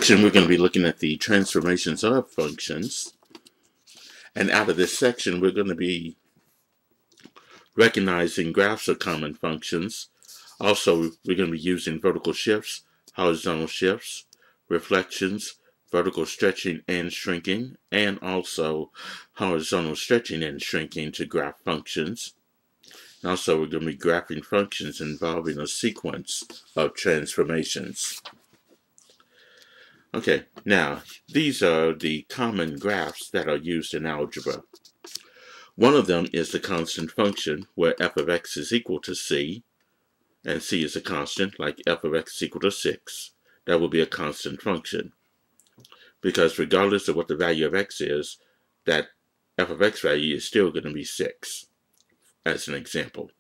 section, we're going to be looking at the transformations of functions. And out of this section, we're going to be recognizing graphs of common functions. Also, we're going to be using vertical shifts, horizontal shifts, reflections, vertical stretching and shrinking, and also horizontal stretching and shrinking to graph functions. And also, we're going to be graphing functions involving a sequence of transformations. Okay, now, these are the common graphs that are used in algebra. One of them is the constant function, where f of x is equal to c, and c is a constant, like f of x is equal to 6. That will be a constant function, because regardless of what the value of x is, that f of x value is still going to be 6, as an example.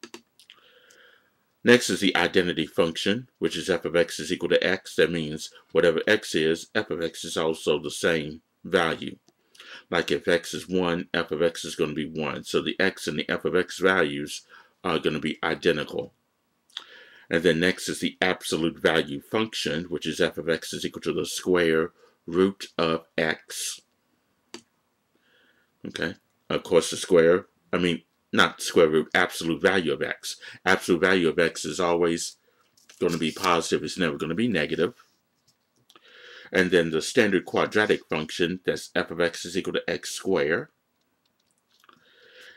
Next is the identity function, which is f of x is equal to x. That means whatever x is, f of x is also the same value. Like if x is 1, f of x is going to be 1. So the x and the f of x values are going to be identical. And then next is the absolute value function, which is f of x is equal to the square root of x. Okay, of course the square, not square root, absolute value of x. Absolute value of x is always going to be positive. It's never going to be negative. And then the standard quadratic function, that's f of x is equal to x squared.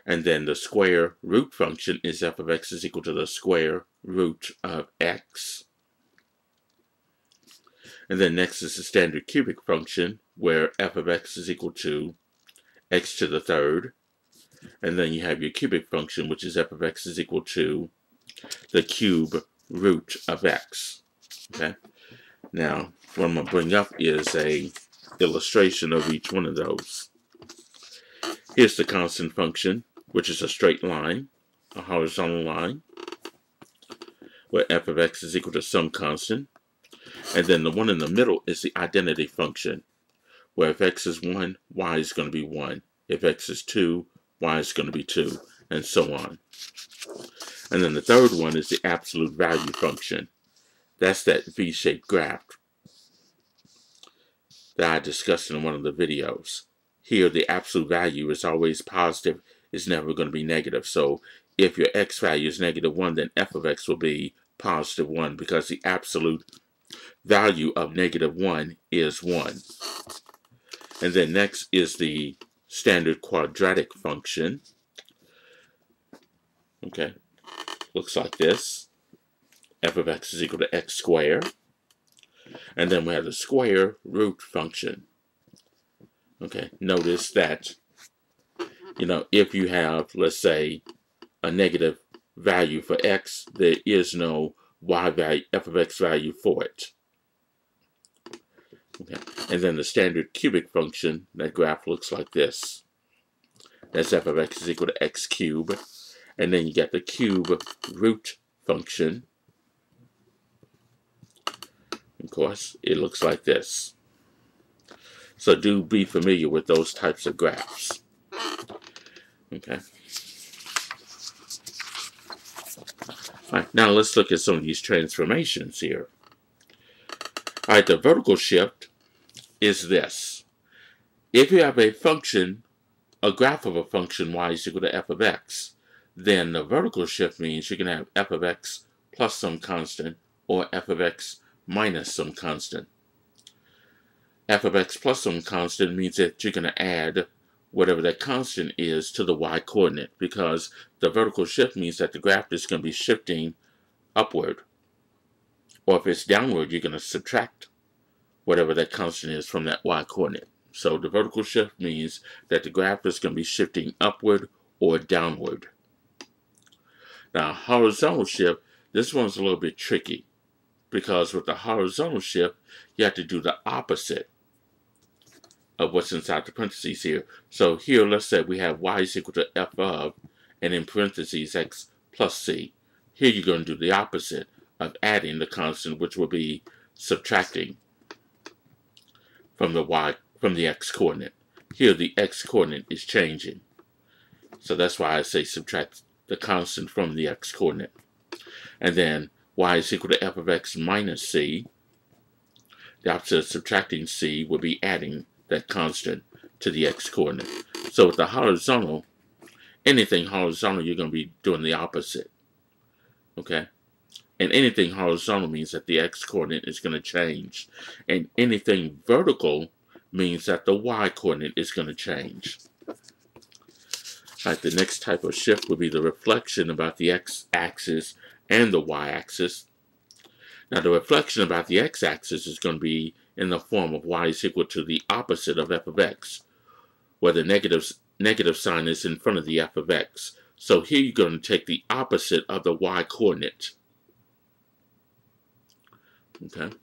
And then the square root function is f of x is equal to the square root of x. And then next is the standard cubic function, where f of x is equal to x to the third. And then you have your cubic function, which is f of x is equal to the cube root of x. Okay. Now, what I'm going to bring up is a illustration of each one of those. Here's the constant function, which is a straight line, a horizontal line, where f of x is equal to some constant. And then the one in the middle is the identity function, where if x is 1, y is going to be 1. If x is 2, y is going to be 2, and so on. And then the third one is the absolute value function. That's that V-shaped graph that I discussed in one of the videos. Here, the absolute value is always positive. It's never going to be negative. So if your x value is -1, then f of x will be +1, because the absolute value of -1 is 1. And then next is the standard quadratic function. Okay, looks like this. F of x is equal to x squared. And then we have the square root function. Okay, notice that, if you have, let's say, a negative value for x, there is no y value, f of x value for it. Okay, and then the standard cubic function, that graph looks like this. That's f of x is equal to x cubed. And then you get the cube root function. Of course, it looks like this. So do be familiar with those types of graphs. Okay. All right, now let's look at some of these transformations here. All right, the vertical shift is this. If you have a function, a graph of a function y is equal to f of x, then the vertical shift means you can have f of x plus some constant, or f of x minus some constant. F of x plus some constant means that you're going to add whatever that constant is to the y coordinate, because the vertical shift means that the graph is going to be shifting upward. Or if it's downward, you're going to subtract whatever that constant is from that y coordinate. So the vertical shift means that the graph is going to be shifting upward or downward. Now, horizontal shift, this one's a little bit tricky, because with the horizontal shift, you have to do the opposite of what's inside the parentheses here. So here, let's say we have y is equal to f of, and in parentheses, x plus c. Here you're going to do the opposite of adding the constant, which will be subtracting from the x coordinate. Here the x coordinate is changing. So that's why I say subtract the constant from the x coordinate. And then y is equal to f of x minus c. The opposite of subtracting c would be adding that constant to the x-coordinate. So with the horizontal, anything horizontal, you're going to be doing the opposite. Okay? And anything horizontal means that the x-coordinate is going to change. And anything vertical means that the y-coordinate is going to change. Right, the next type of shift would be the reflection about the x-axis and the y-axis. Now the reflection about the x-axis is going to be in the form of y is equal to the opposite of f of x, where the negative sign is in front of the f of x. So here you're going to take the opposite of the y-coordinate. Okay.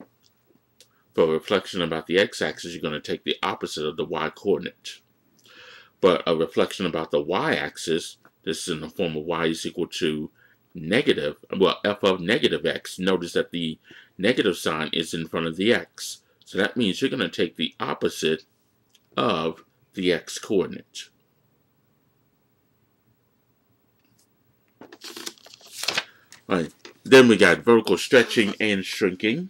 For a reflection about the x-axis, you're going to take the opposite of the y-coordinate. But a reflection about the y-axis, this is in the form of y is equal to negative, well, f of negative x. Notice that the negative sign is in front of the x. So that means you're going to take the opposite of the x-coordinate. Right. Then we got vertical stretching and shrinking.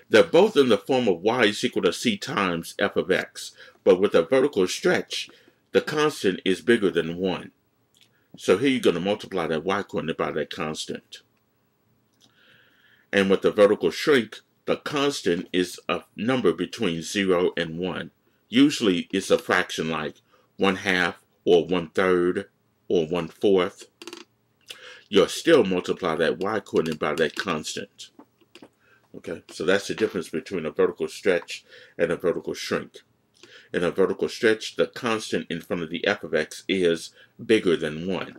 They're both in the form of y is equal to c times f of x. But with a vertical stretch, the constant is bigger than 1. So here you're going to multiply that y-coordinate by that constant. And with the vertical shrink, the constant is a number between 0 and 1. Usually it's a fraction like 1/2 or 1/3 or 1/4. You'll still multiply that y-coordinate by that constant. Okay, so that's the difference between a vertical stretch and a vertical shrink. In a vertical stretch, the constant in front of the f of x is bigger than 1.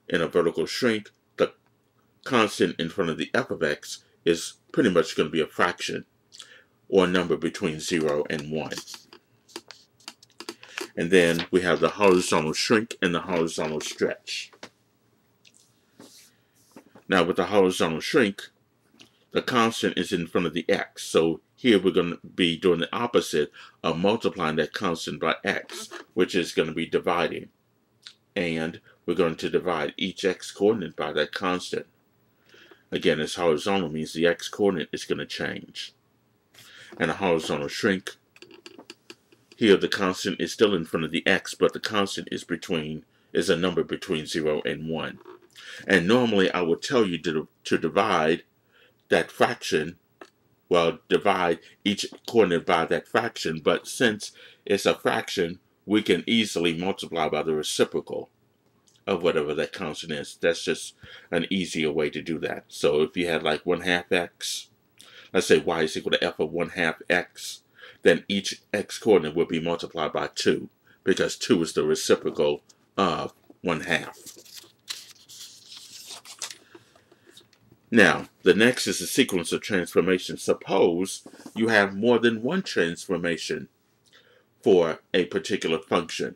In a vertical shrink, the constant in front of the f of x is pretty much going to be a fraction, or a number between 0 and 1. And then we have the horizontal shrink and the horizontal stretch. Now with the horizontal shrink, the constant is in front of the x. So here we're going to be doing the opposite of multiplying that constant by x, which is going to be dividing. And we're going to divide each x-coordinate by that constant. Again, it's horizontal means the x-coordinate is going to change. And a horizontal shrink, here the constant is still in front of the x, but the constant is a number between 0 and 1. And normally I would tell you to divide that fraction, well, divide each coordinate by that fraction, but since it's a fraction, we can easily multiply by the reciprocal of whatever that constant is. That's just an easier way to do that. So if you had like 1/2 x, let's say y is equal to f of 1/2 x, then each x coordinate will be multiplied by 2, because 2 is the reciprocal of 1/2. Now, the next is a sequence of transformations. Suppose you have more than one transformation for a particular function.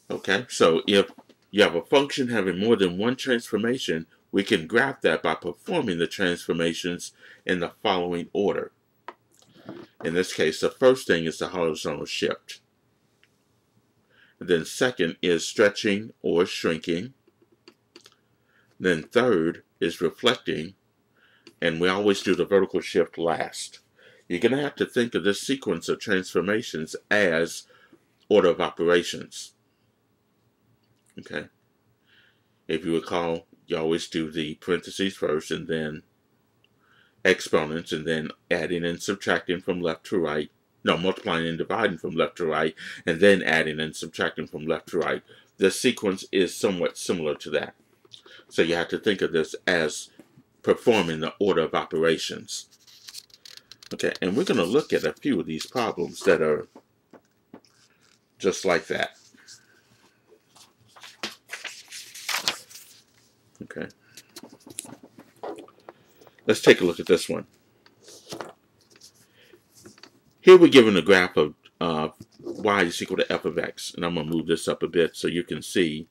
Okay, so if you have a function having more than one transformation, we can graph that by performing the transformations in the following order. In this case, the first thing is the horizontal shift. Then second is stretching or shrinking. Then third is reflecting, and we always do the vertical shift last. You're going to have to think of this sequence of transformations as order of operations. Okay. If you recall, you always do the parentheses first, and then exponents, and then adding and subtracting from left to right. No, multiplying and dividing from left to right, and then adding and subtracting from left to right. The sequence is somewhat similar to that. So you have to think of this as performing the order of operations. Okay, and we're going to look at a few of these problems that are just like that. Okay. Let's take a look at this one. Here we're given a graph of y is equal to f of x. And I'm going to move this up a bit so you can see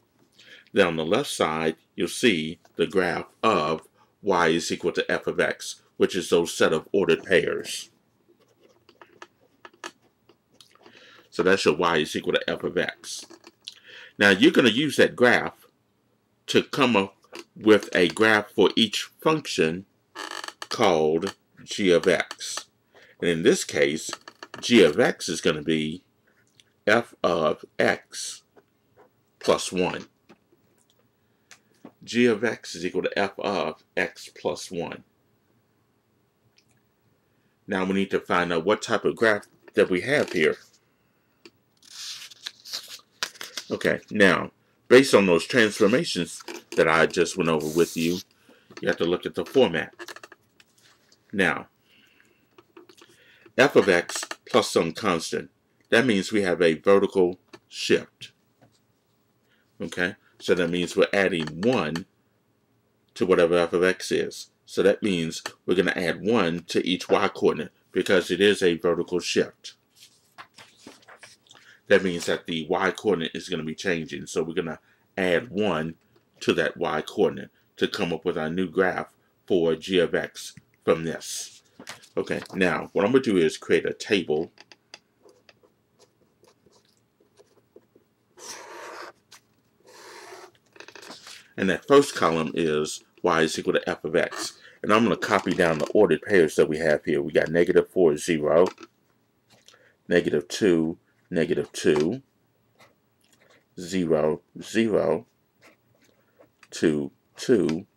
that on the left side, you'll see the graph of y is equal to f of x, which is those set of ordered pairs. So that's your y is equal to f of x. Now you're going to use that graph to come up with a graph for each function called g of x. And in this case, g of x is going to be f of x plus 1. G of x is equal to f of x plus 1. Now we need to find out what type of graph that we have here. Okay, now, based on those transformations that I just went over with you, you have to look at the format. Now, f of x plus some constant. That means we have a vertical shift. Okay, so that means we're adding 1 to whatever f of x is. So that means we're going to add 1 to each y-coordinate because it is a vertical shift. That means that the y-coordinate is going to be changing. So we're going to add 1 to that y-coordinate to come up with our new graph for g of x from this. Okay, now what I'm going to do is create a table. And that first column is y is equal to f of x. And I'm going to copy down the ordered pairs that we have here. We got -4, 0, -2, -2, 0, 0, 2, 2,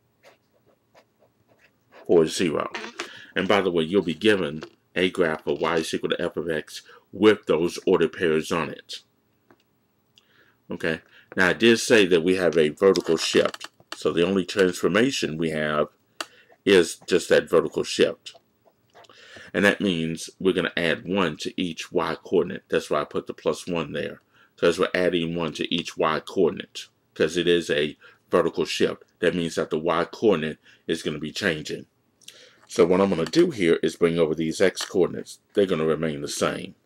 4, 0. And by the way, you'll be given a graph of y is equal to f of x with those ordered pairs on it. Okay, now I did say that we have a vertical shift. So the only transformation we have is just that vertical shift. And that means we're going to add 1 to each y-coordinate. That's why I put the plus 1 there. Because we're adding 1 to each y-coordinate. Because it is a vertical shift. That means that the y-coordinate is going to be changing. So what I'm going to do here is bring over these x-coordinates. They're going to remain the same.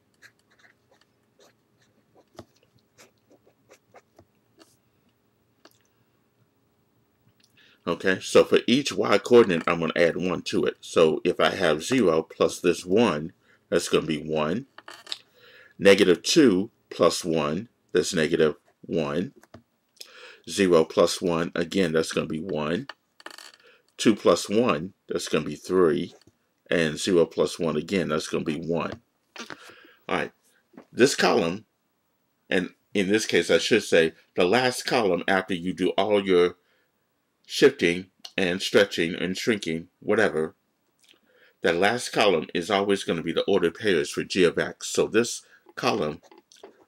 Okay, so for each y-coordinate, I'm going to add 1 to it. So if I have 0 plus this 1, that's going to be 1. -2 plus 1, that's -1. 0 plus 1, again, that's going to be 1. 2 plus 1, that's going to be 3. And 0 plus 1, again, that's going to be 1. All right, this column, and in this case, I should say the last column after you do all your shifting and stretching and shrinking, whatever, that last column is always going to be the ordered pairs for g of x. So this column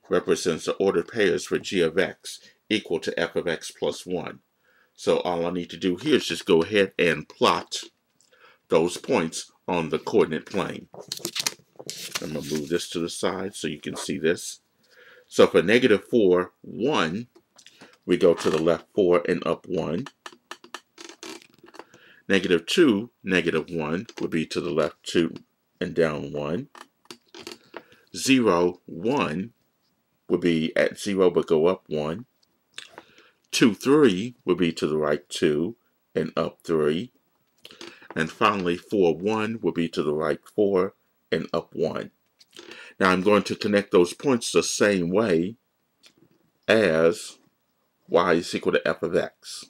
represents the ordered pairs for g of x equal to f of x plus 1. So all I need to do here is just go ahead and plot those points on the coordinate plane. I'm going to move this to the side so you can see this. So for -4, 1, we go to the left 4 and up 1. -2, -1 would be to the left 2 and down 1. 0, 1 would be at 0 but go up 1. 2, 3 would be to the right 2 and up 3. And finally 4, 1 would be to the right 4 and up 1. Now I'm going to connect those points the same way as y is equal to f of x.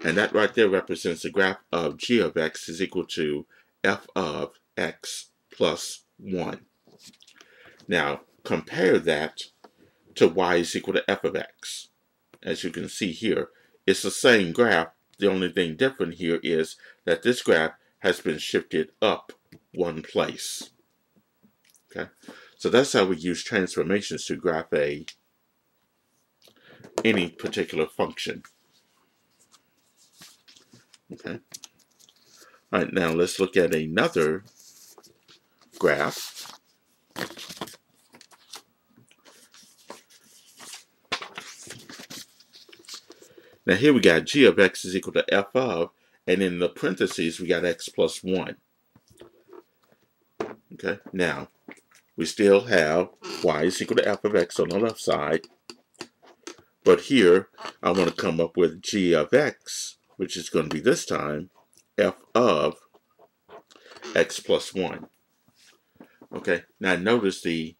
And that right there represents the graph of g of x is equal to f of x plus 1. Now, compare that to y is equal to f of x. As you can see here, it's the same graph. The only thing different here is that this graph has been shifted up 1 place. Okay, so that's how we use transformations to graph any particular function. Okay. All right, now let's look at another graph. Now here we got g of x is equal to f of, and in the parentheses we got x plus 1. Okay, now we still have y is equal to f of x on the left side, but here I want to come up with g of x, which is going to be this time f of x plus 1. Okay, now notice the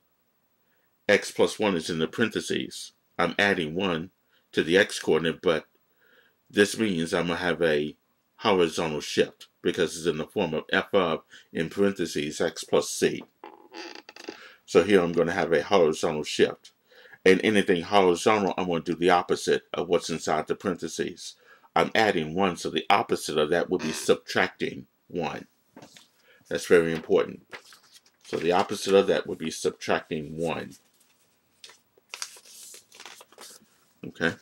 x plus 1 is in the parentheses. I'm adding 1 to the x coordinate, but this means I'm going to have a horizontal shift. because it's in the form of f of, in parentheses, x plus c. So here I'm going to have a horizontal shift. And anything horizontal, I'm going to do the opposite of what's inside the parentheses. I'm adding 1, so the opposite of that would be subtracting 1. That's very important. So the opposite of that would be subtracting 1. Okay?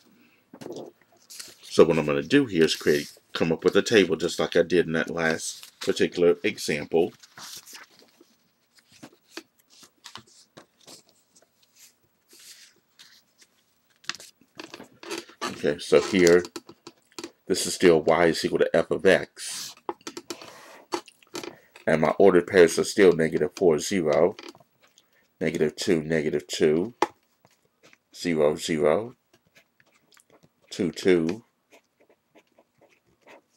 So what I'm going to do here is come up with a table just like I did in that last particular example. Okay, so here, this is still y is equal to f of x. And my ordered pairs are still negative 4, 0, negative 2, negative 2, 0, 0, 2, 2,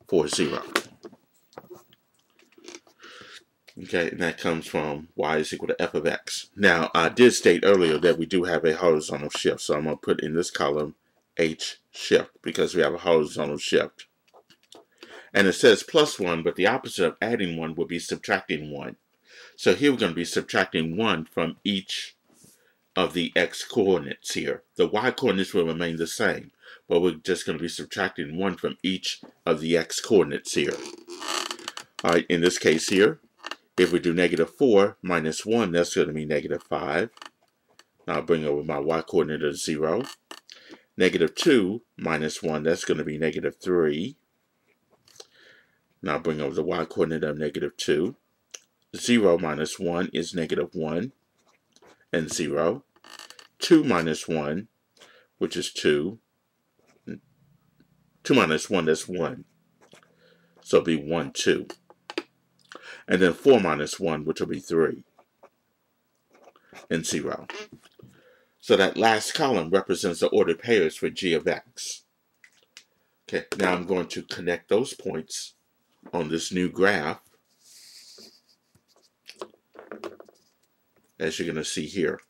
4, 0. Okay, and that comes from y is equal to f of x. Now, I did state earlier that we do have a horizontal shift, so I'm going to put in this column h shift because we have a horizontal shift. And it says plus 1, but the opposite of adding 1 would be subtracting 1. So here we're going to be subtracting 1 from each of the x coordinates here. The y coordinates will remain the same, but we're just going to be subtracting 1 from each of the x coordinates here. All right, in this case here, if we do negative 4 minus 1, that's going to be negative 5. Now I'll bring over my y coordinate of 0. Negative 2 minus 1, that's going to be negative 3. Now I'll bring over the y coordinate of negative 2. 0 minus 1 is negative 1 and 0. 2 minus 1, which is 2. 2 minus 1, that's 1. So it'll be 1, 2. And then 4 minus 1, which will be 3. And 0. So that last column represents the ordered pairs for g of x. Okay, now I'm going to connect those points on this new graph, as you're going to see here.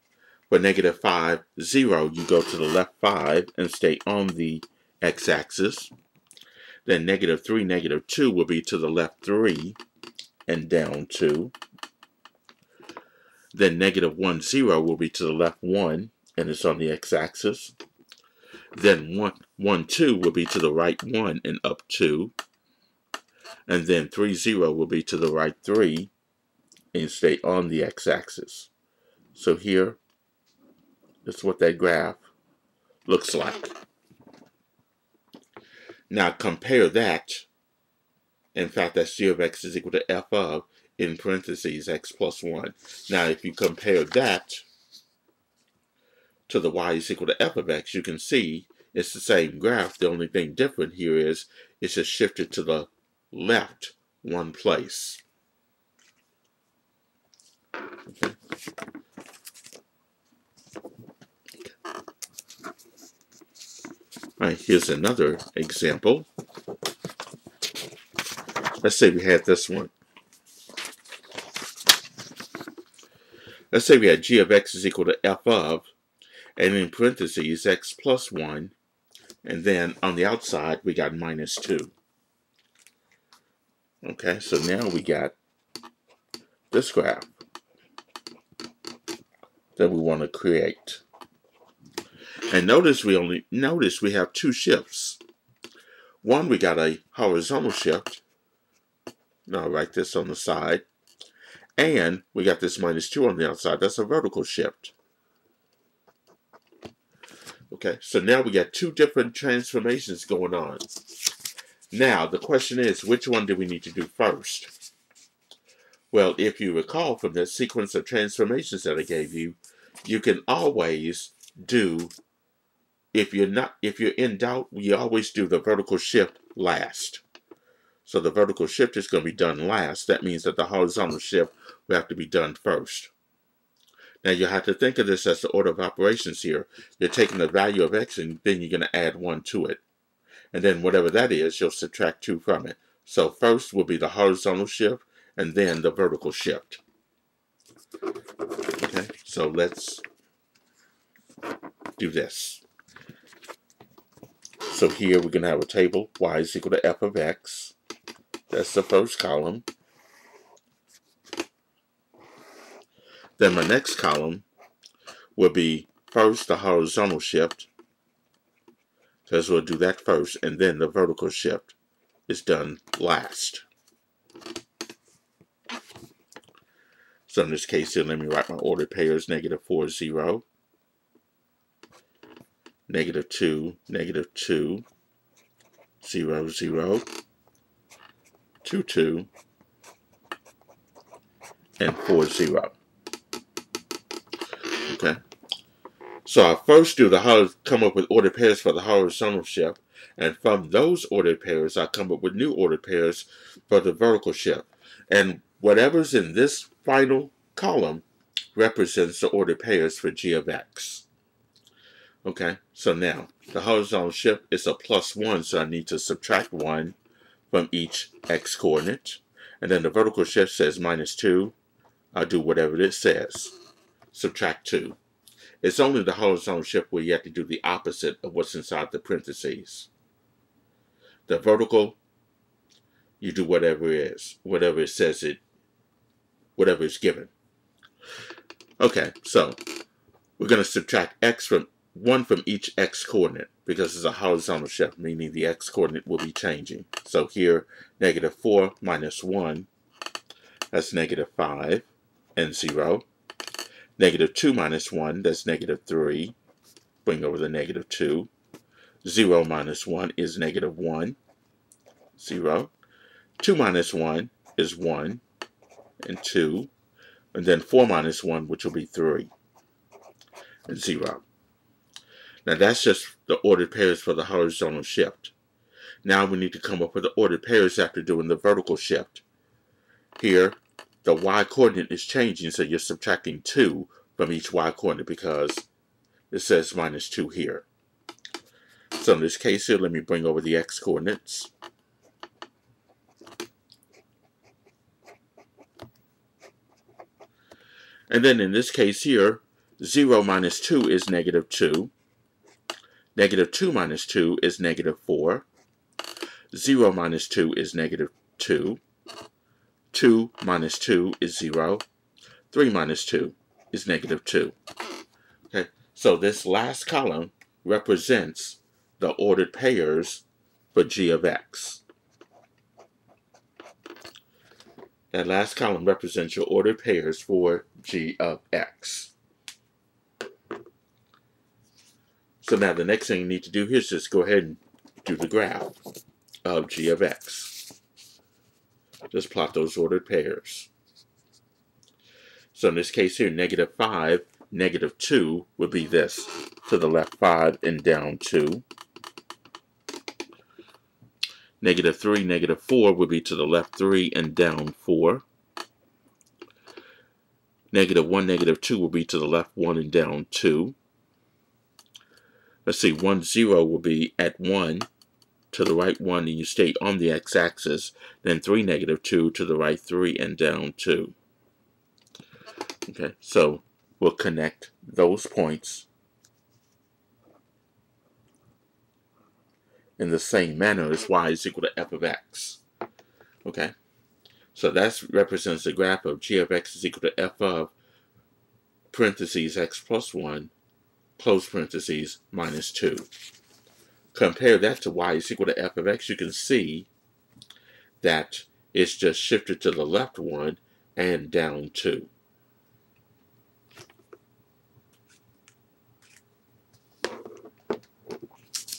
For negative 5, 0, you go to the left 5 and stay on the x-axis. Then negative 3, negative 2 will be to the left 3 and down 2. Then negative 1, 0 will be to the left 1 and it's on the x-axis. Then 1, 2 will be to the right 1 and up 2. And then 3, 0 will be to the right 3 and stay on the x-axis. So here is what that graph looks like. Now compare that. In fact, that's g of x is equal to f of, in parentheses, x plus 1. Now if you compare that to the y is equal to f of x, you can see it's the same graph. The only thing different here is it's just shifted to the left one place. Okay. All right, here's another example. Let's say we had this one. Let's say we had g of x is equal to f of, and in parentheses, x plus 1, and then on the outside, we got minus 2. Okay, so now we got this graph that we want to create. And notice we have two shifts. One, we got a horizontal shift. Now I'll write this on the side. And we got this minus 2 on the outside. That's a vertical shift. Okay, so now we got two different transformations going on. Now, the question is, which one do we need to do first? Well, if you recall from this sequence of transformations that I gave you, you can always do, if you're in doubt, you always do the vertical shift last. So the vertical shift is going to be done last. That means that the horizontal shift will have to be done first. Now you have to think of this as the order of operations here. You're taking the value of x and then you're going to add 1 to it. And then whatever that is, you'll subtract 2 from it. So first will be the horizontal shift and then the vertical shift. Okay, so let's do this. So here we're going to have a table, y is equal to f of x. That's the first column. Then my next column will be first the horizontal shift. So we'll do that first, and then the vertical shift is done last. So in this case here, let me write my ordered pairs: -4, 0, -2, -2, 0, 0, 2, 2, and 4, 0. Okay. So I first come up with ordered pairs for the horizontal shift, and from those ordered pairs, I come up with new ordered pairs for the vertical shift. And whatever's in this final column represents the ordered pairs for g of x. Okay, so now the horizontal shift is a +1, so I need to subtract 1 from each x coordinate. And then the vertical shift says -2. I'll do whatever it says. Subtract 2. It's only the horizontal shift where you have to do the opposite of what's inside the parentheses. The vertical, you do whatever it is, whatever it says whatever is given. Okay, so we're going to subtract 1 from each x coordinate because it's a horizontal shift, meaning the x coordinate will be changing. So here, -4 minus 1, that's -5 and 0. -2 minus 1, that's -3. Bring over the -2. 0 minus 1 is -1. 0. 2 minus 1 is 1 and 2. And then 4 minus 1, which will be 3 and 0. Now that's just the ordered pairs for the horizontal shift. Now we need to come up with the ordered pairs after doing the vertical shift. Here, the y coordinate is changing, so you're subtracting 2 from each y coordinate because it says -2 here. So in this case here, let me bring over the x coordinates. And then in this case here, 0 minus 2 is -2. -2 minus 2 is -4. 0 minus 2 is -2. 2 minus 2 is 0. 3 minus 2 is -2. Okay, so this last column represents the ordered pairs for g of x. That last column represents your ordered pairs for g of x. So now the next thing you need to do here is just go ahead and do the graph of g of x. Just plot those ordered pairs. So in this case here, -5, -2 would be this. To the left 5 and down 2. -3, -4 would be to the left 3 and down 4. -1, -2 will be to the left 1 and down 2. Let's see, 1, 0 will be at 1, to the right 1, and you stay on the x-axis. Then 3, -2, to the right 3 and down 2. Okay, so we'll connect those points in the same manner as y is equal to f of x. Okay, so that represents the graph of g of x is equal to f of parentheses x plus 1, close parentheses, -2. Compare that to y is equal to f of x. You can see that it's just shifted to the left 1 and down 2.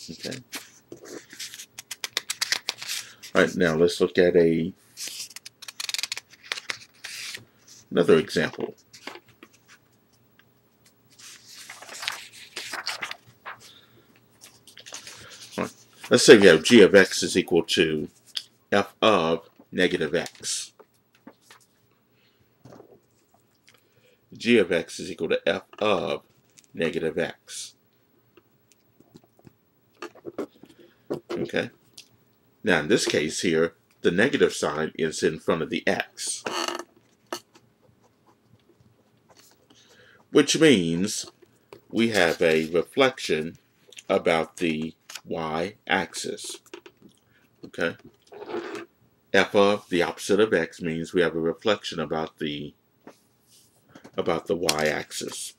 Okay. All right, now let's look at another example. All right. Let's say we have g of x is equal to f of -x. G of x is equal to f of -x. Okay. Now in this case here, the negative sign is in front of the x, which means we have a reflection about the y-axis. Okay. F of the opposite of x means we have a reflection about the y-axis.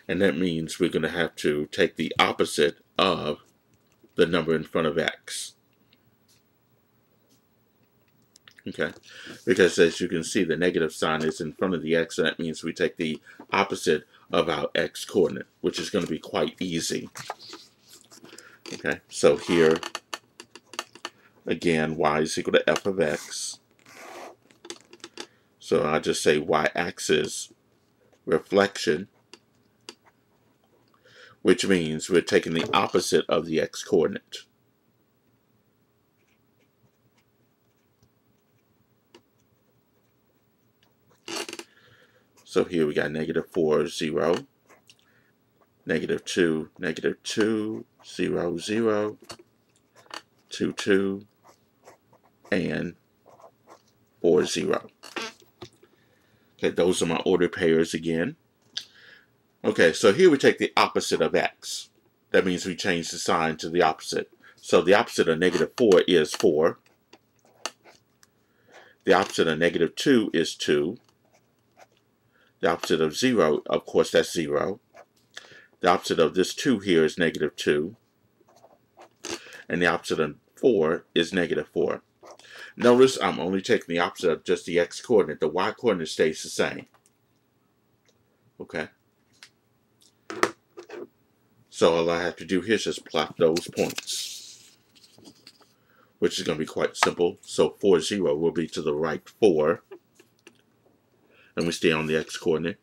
And that means we're going to have to take the opposite of the number in front of x. Okay, because as you can see, the negative sign is in front of the x, and that means we take the opposite of our x coordinate, which is going to be quite easy. Okay, so here, again, y is equal to f of x. So I'll just say y-axis reflection, which means we're taking the opposite of the x coordinate. So here we got -4, 0, -2, -2, 0, 0, 2, 2, and 4, 0. Okay, those are my order pairs again. Okay, so here we take the opposite of x. That means we change the sign to the opposite. So the opposite of -4 is 4. The opposite of -2 is 2. The opposite of 0, of course, that's 0. The opposite of this 2 here is -2. And the opposite of 4 is -4. Notice I'm only taking the opposite of just the x-coordinate. The y-coordinate stays the same. Okay? So all I have to do here is just plot those points, which is going to be quite simple. So 4, 0 will be to the right 4. And we stay on the x-coordinate.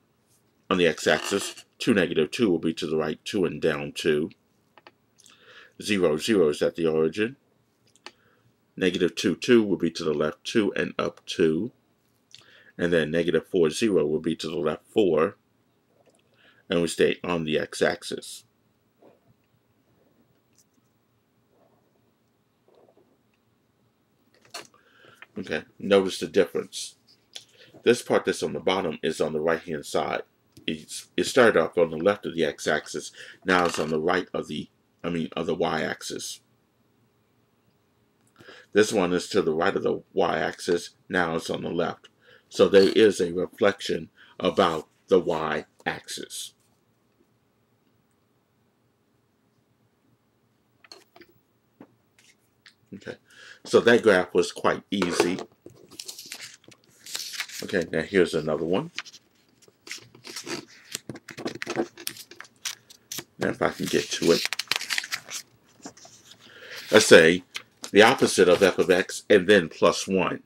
On the x-axis, 2, -2 will be to the right 2 and down 2. 0, 0 is at the origin. -2, 2 will be to the left 2 and up 2. And then -4, 0 will be to the left 4. And we stay on the x-axis. Okay, notice the difference. This part that's on the bottom is on the right-hand side. It started off on the left of the x-axis. Now it's on the right of the y-axis. This one is to the right of the y-axis. Now it's on the left. So there is a reflection about the y-axis. Okay, so that graph was quite easy. Okay, now here's another one. Now if I can get to it. Let's say the opposite of f of x and then plus 1.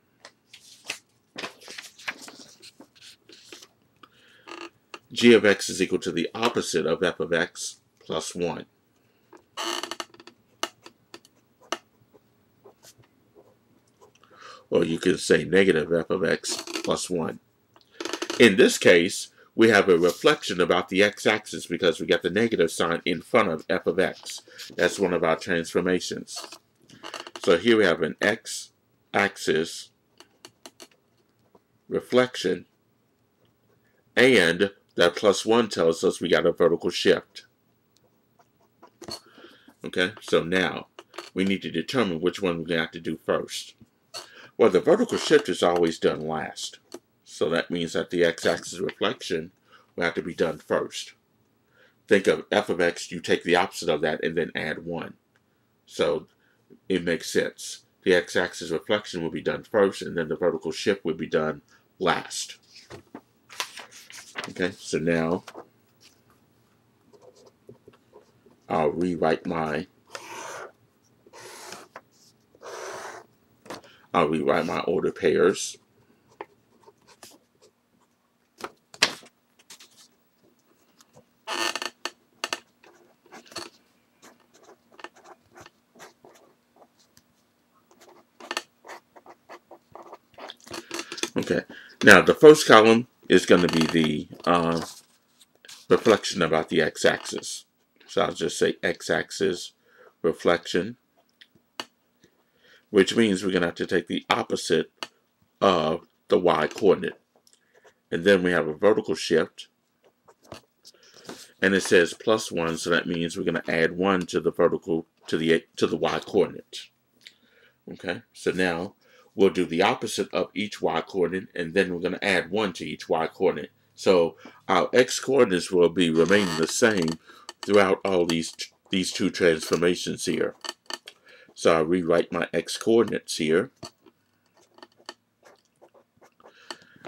G of x is equal to the opposite of f of x plus 1. Or you can say negative f of x plus 1. In this case, we have a reflection about the x-axis because we got the negative sign in front of f of x. That's one of our transformations. So here we have an x-axis reflection, and that plus 1 tells us we got a vertical shift. Okay, so now we need to determine which one we're going to have to do first. Well, the vertical shift is always done last. So that means that the x-axis reflection will have to be done first. Think of f of x, you take the opposite of that and then add 1. So it makes sense. The x-axis reflection will be done first, and then the vertical shift will be done last. Okay, so now I'll rewrite my order pairs. Okay, now the first column is going to be the reflection about the x-axis. So I'll just say x-axis reflection, which means we're going to have to take the opposite of the y-coordinate. And then we have a vertical shift. and it says plus 1, so that means we're going to add 1 to the vertical, to the y coordinate. Okay, so now we'll do the opposite of each y coordinate, and then we're going to add 1 to each y coordinate. So our x coordinates will be remaining the same throughout all these two transformations here. So I'll rewrite my x coordinates here.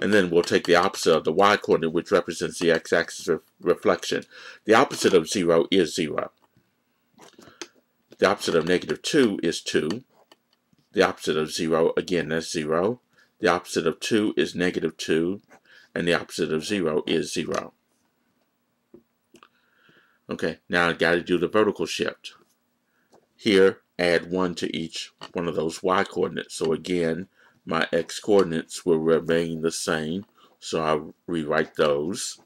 And then we'll take the opposite of the y coordinate, which represents the x-axis reflection. The opposite of 0 is 0. The opposite of -2 is 2. The opposite of 0, again, that's 0. The opposite of 2 is -2. And the opposite of 0 is 0. Okay, now I've got to do the vertical shift. Here, add 1 to each one of those y coordinates. So again, my x coordinates will remain the same. So I'll rewrite those.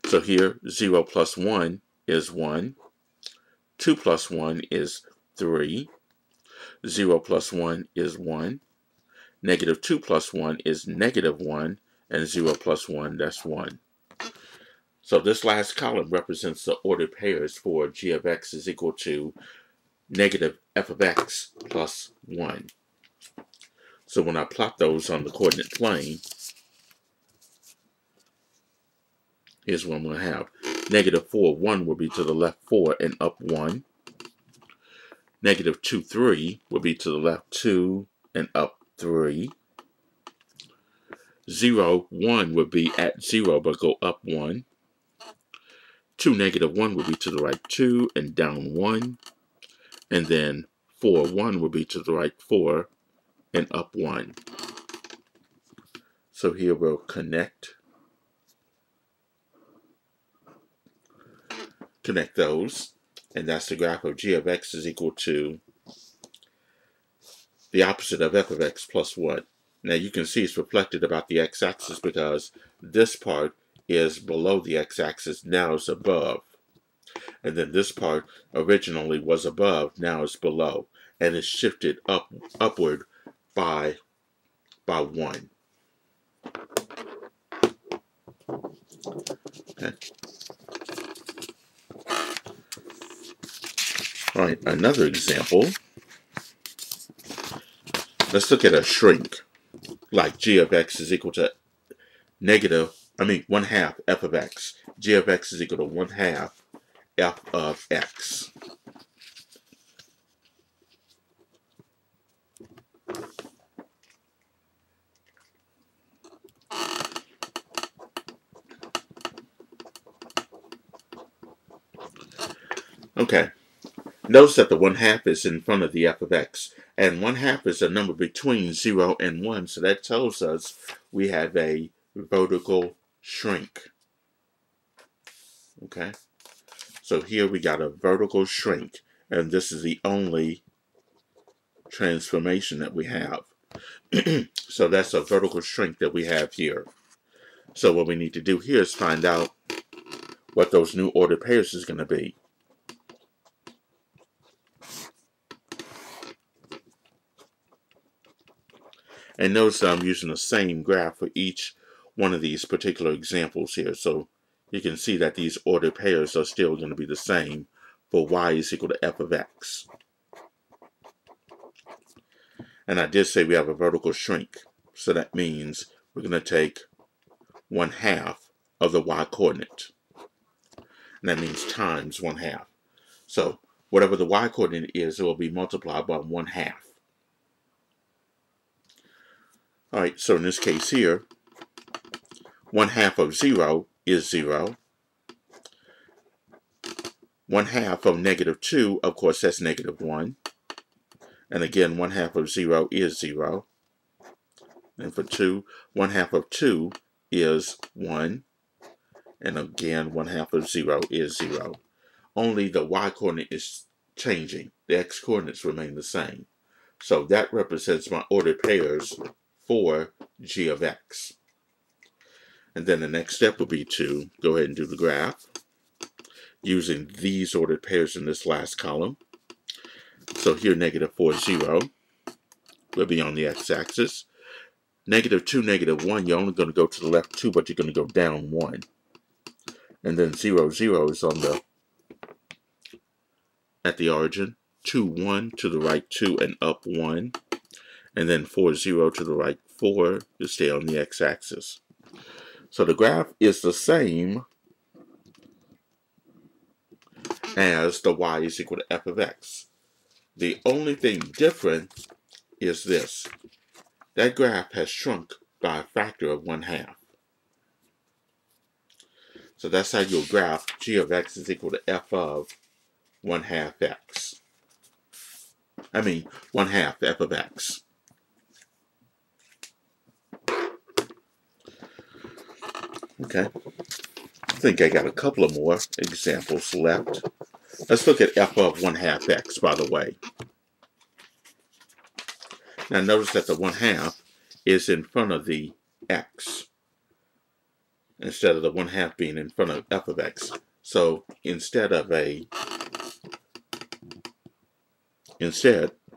So here, 0 plus 1 is 1. 2 plus 1 is 3. 0 plus 1 is 1. -2 plus 1 is -1. And 0 plus 1, that's 1. So this last column represents the ordered pairs for g of x is equal to negative f of x plus 1. So when I plot those on the coordinate plane, here's what I'm going to have. -4, 1 will be to the left 4 and up 1. -2, 3 will be to the left 2 and up 3. 0, 1 would be at 0 but go up 1. 2, -1 will be to the right 2 and down 1. And then 4, 1 will be to the right 4 and up 1. So here we'll connect those. And that's the graph of g of x is equal to the opposite of f of x plus 1. Now you can see it's reflected about the x-axis because this part is below the x-axis, now it's above. And then this part originally was above, now it's below. And it's shifted upward by 1. Okay. All right, another example. Let's look at a shrink, like g of x is equal to 1/2 f of x. G of x is equal to 1/2 f of x. Okay, notice that the 1/2 is in front of the f of x, and 1/2 is a number between 0 and 1, so that tells us we have a vertical shrink. Okay, so here we got a vertical shrink, and this is the only transformation that we have. So that's a vertical shrink that we have here. So what we need to do here is find out what those new ordered pairs is going to be. And notice that I'm using the same graph for each one of these particular examples here. So you can see that these ordered pairs are still going to be the same for y is equal to f of x. And I did say we have a vertical shrink. So that means we're going to take 1/2 of the y coordinate. And that means times 1/2. So whatever the y coordinate is, it will be multiplied by 1/2. Alright, so in this case here, 1/2 of 0 is 0. 1/2 of -2, of course, that's -1. And again, 1/2 of 0 is 0. And for 2, 1/2 of 2 is 1. And again, 1/2 of 0 is 0. Only the y coordinate is changing. The x coordinates remain the same. So that represents my ordered pairs for g of x. And then the next step would be to go ahead and do the graph using these ordered pairs in this last column. So here, -4, 0 will be on the x-axis. -2, -1, you're only going to go to the left 2, but you're going to go down 1. and then 0, 0 is on the at the origin, 2, 1 to the right 2 and up 1, and then 4, 0 to the right 4 to stay on the x-axis. So the graph is the same as the y is equal to f of x. The only thing different is this. That graph has shrunk by a factor of 1/2. So that's how you'll graph g of x is equal to f of 1/2 x. I mean, 1/2 f of x. Okay. I think I got a couple of more examples left. Let's look at f of 1/2 x, by the way. Now notice that the 1/2 is in front of the x, instead of the 1/2 being in front of f of x. So instead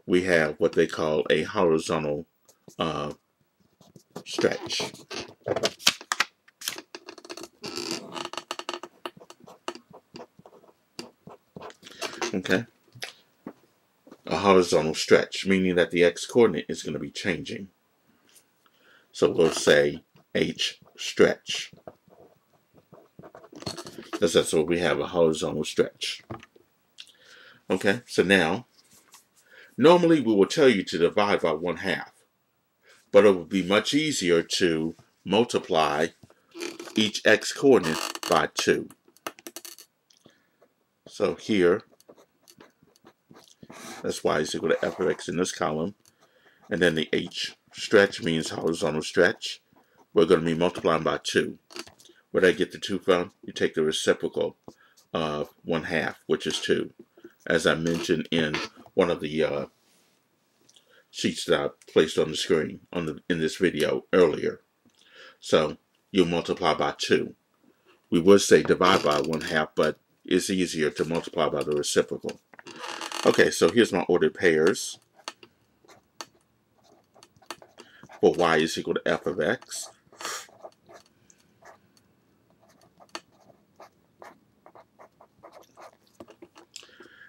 we have what they call a horizontal stretch. Okay, a horizontal stretch, meaning that the x-coordinate is going to be changing. So we'll say h stretch, because that's what we have, a horizontal stretch. Okay, so now, normally we will tell you to divide by 1/2, but it would be much easier to multiply each x-coordinate by 2. So here, that's y is equal to f of x in this column, and then the h stretch means horizontal stretch. We're going to be multiplying by 2. Where did I get the 2 from? You take the reciprocal of 1/2, which is 2, as I mentioned in one of the sheets that I placed on the screen in this video earlier. So you multiply by 2. We would say divide by 1/2, but it's easier to multiply by the reciprocal. Okay, so here's my ordered pairs for y is equal to f of x.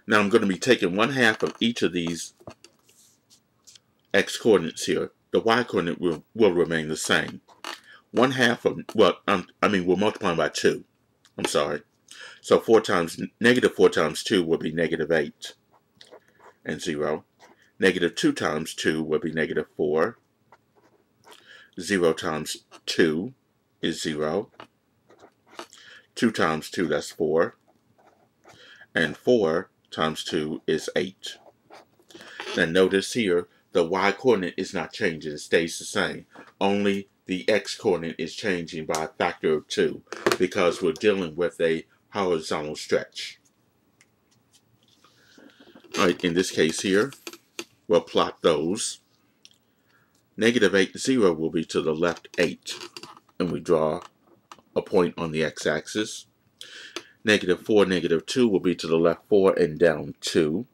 Now I'm going to be taking 1/2 of each of these x-coordinates here. The y-coordinate will remain the same. 1/2 of, well, we're multiplying by 2. I'm sorry. So negative 4 times 2 will be negative 8 and 0. Negative 2 times 2 will be negative 4. 0 times 2 is 0. 2 times 2, that's 4. And 4 times 2 is 8. Now notice here, the y-coordinate is not changing. It stays the same. Only the x-coordinate is changing by a factor of 2 because we're dealing with a horizontal stretch. Alright, in this case here, we'll plot those. Negative 8, 0 will be to the left 8, and we draw a point on the x-axis. Negative 4, negative 2 will be to the left 4 and down 2.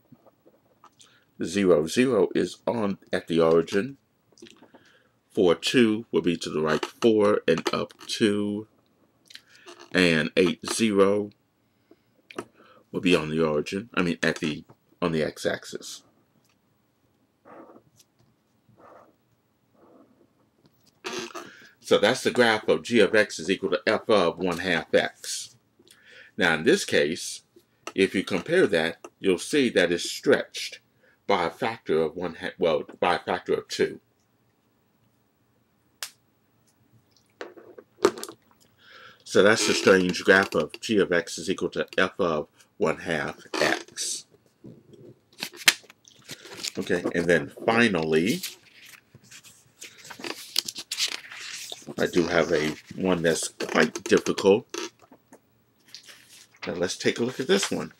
0, 0 is on at the origin. 4, 2 will be to the right 4 and up 2. And 8, 0 will be on the origin, on the x-axis. So that's the graph of g of x is equal to f of 1/2 x. Now in this case, if you compare that, you'll see that it's stretched by a factor of by a factor of 2. So that's the strange graph of g of x is equal to f of 1/2 x. Okay, and then finally, I do have one that's quite difficult. Now let's take a look at this one.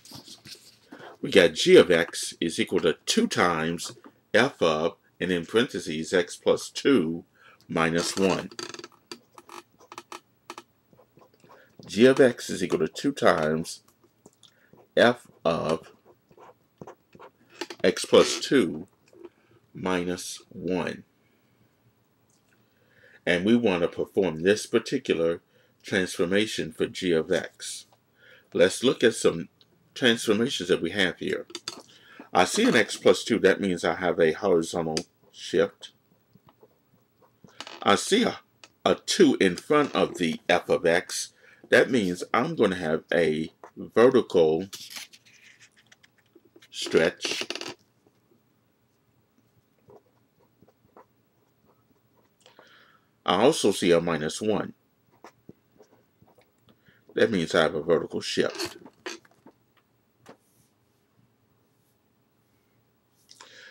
We got g of x is equal to 2 times f of, and in parentheses, x plus 2 minus 1. G of x is equal to 2 times f of x plus 2 minus 1. And we want to perform this particular transformation for g of x. Let's look at some transformations that we have here. I see an x plus 2. That means I have a horizontal shift. I see a 2 in front of the f of x. That means I'm going to have a vertical stretch. I also see a minus 1. That means I have a vertical shift.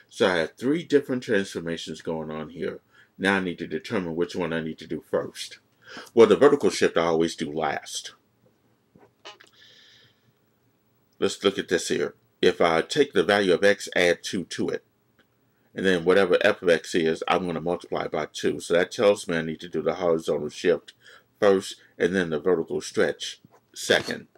So I have 3 different transformations going on here. Now I need to determine which one I need to do first. Well, the vertical shift I always do last. Let's look at this here. If I take the value of x, add 2 to it, and then whatever f of x is, I'm going to multiply by 2. So that tells me I need to do the horizontal shift first, and then the vertical stretch second.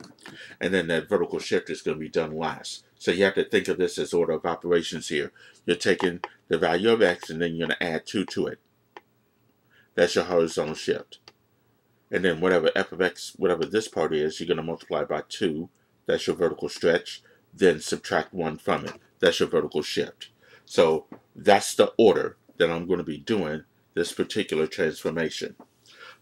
And then that vertical shift is going to be done last. So you have to think of this as order of operations here. You're taking the value of x, and then you're going to add 2 to it. That's your horizontal shift. And then whatever f of x, whatever this part is, you're going to multiply by 2. That's your vertical stretch. Then subtract 1 from it. That's your vertical shift. So that's the order that I'm going to be doing this particular transformation.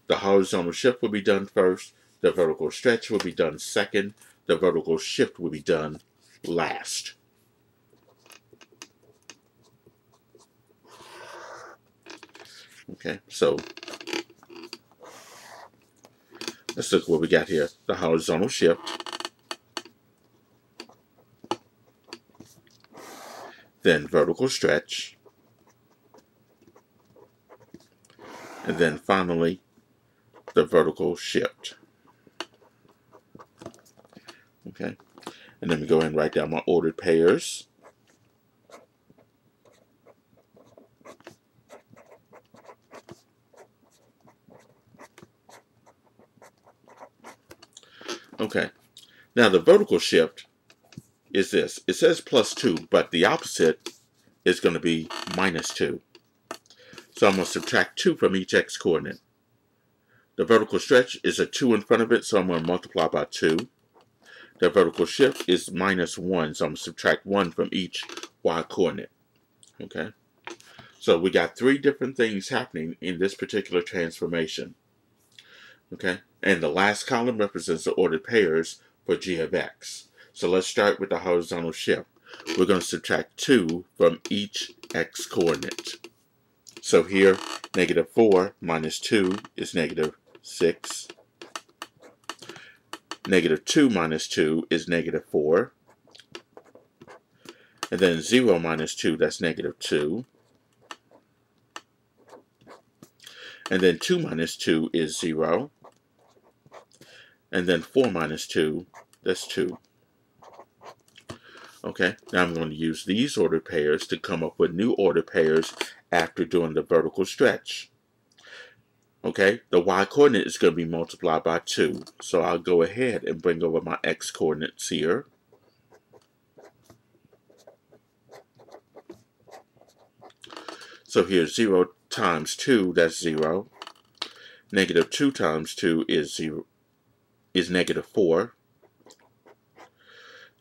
The horizontal shift will be done first. The vertical stretch will be done second. The vertical shift will be done last. Okay, so let's look at what we got here. The horizontal shift. Then vertical stretch. And then finally, the vertical shift. Okay, and then we go ahead and write down my ordered pairs. Okay, now the vertical shift is this. It says plus 2, but the opposite is going to be minus 2. So I'm going to subtract 2 from each x coordinate. The vertical stretch is a 2 in front of it, so I'm going to multiply by 2. The vertical shift is minus 1, so I'm going to subtract 1 from each y coordinate. Okay, so we got 3 different things happening in this particular transformation. Okay, and the last column represents the ordered pairs for g of x. So let's start with the horizontal shift. We're going to subtract 2 from each x coordinate. So here, negative 4 minus 2 is negative 6. Negative 2 minus 2 is negative 4. And then 0 minus 2, that's negative 2. And then 2 minus 2 is 0. And then 4 minus 2, that's 2. Okay, now I'm going to use these ordered pairs to come up with new ordered pairs after doing the vertical stretch. Okay, the y coordinate is going to be multiplied by 2. So I'll go ahead and bring over my x coordinates here. So here's 0 times 2, that's 0. Negative 2 times 2 is negative 4.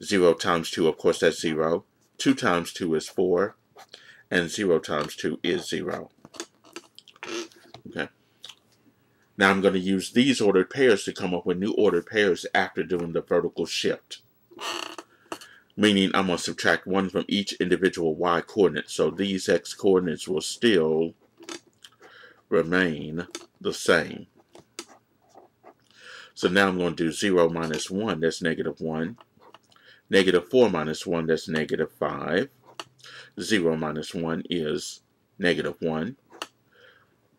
0 times 2, of course, that's 0. 2 times 2 is 4. And 0 times 2 is 0. Okay. Now I'm going to use these ordered pairs to come up with new ordered pairs after doing the vertical shift. Meaning I'm going to subtract 1 from each individual y coordinate. So these x coordinates will still remain the same. So now I'm going to do 0 minus 1, that's negative 1. Negative 4 minus 1, that's negative 5. 0 minus 1 is negative 1.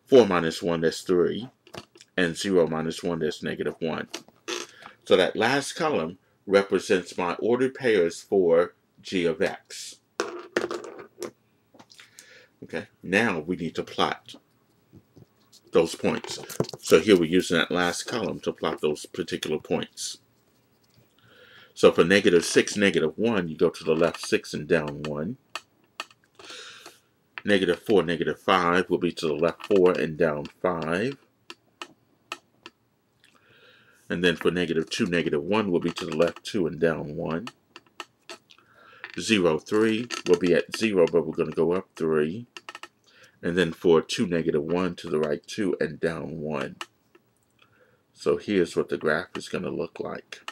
4 minus 1, that's 3. And 0 minus 1, that's negative 1. So that last column represents my ordered pairs for g of x. Okay, now we need to plot those points. So here we're using that last column to plot those particular points. So for negative 6, negative 1, you go to the left 6 and down 1. Negative 4, negative 5 will be to the left 4 and down 5. And then for -2, -1 will be to the left 2 and down 1. 0, 3 will be at 0, but we're going to go up 3. And then for 2, -1 to the right 2 and down 1. So here's what the graph is going to look like.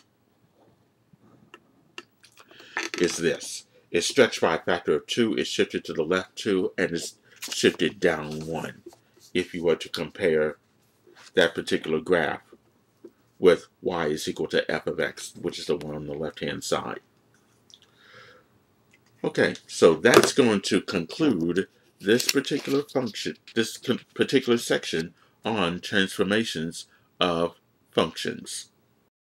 Is this. It's stretched by a factor of 2, it's shifted to the left 2, and it's shifted down 1. If you were to compare that particular graph with y is equal to f of x, which is the one on the left-hand side. Okay, so that's going to conclude this particular function, this particular section on transformations of functions.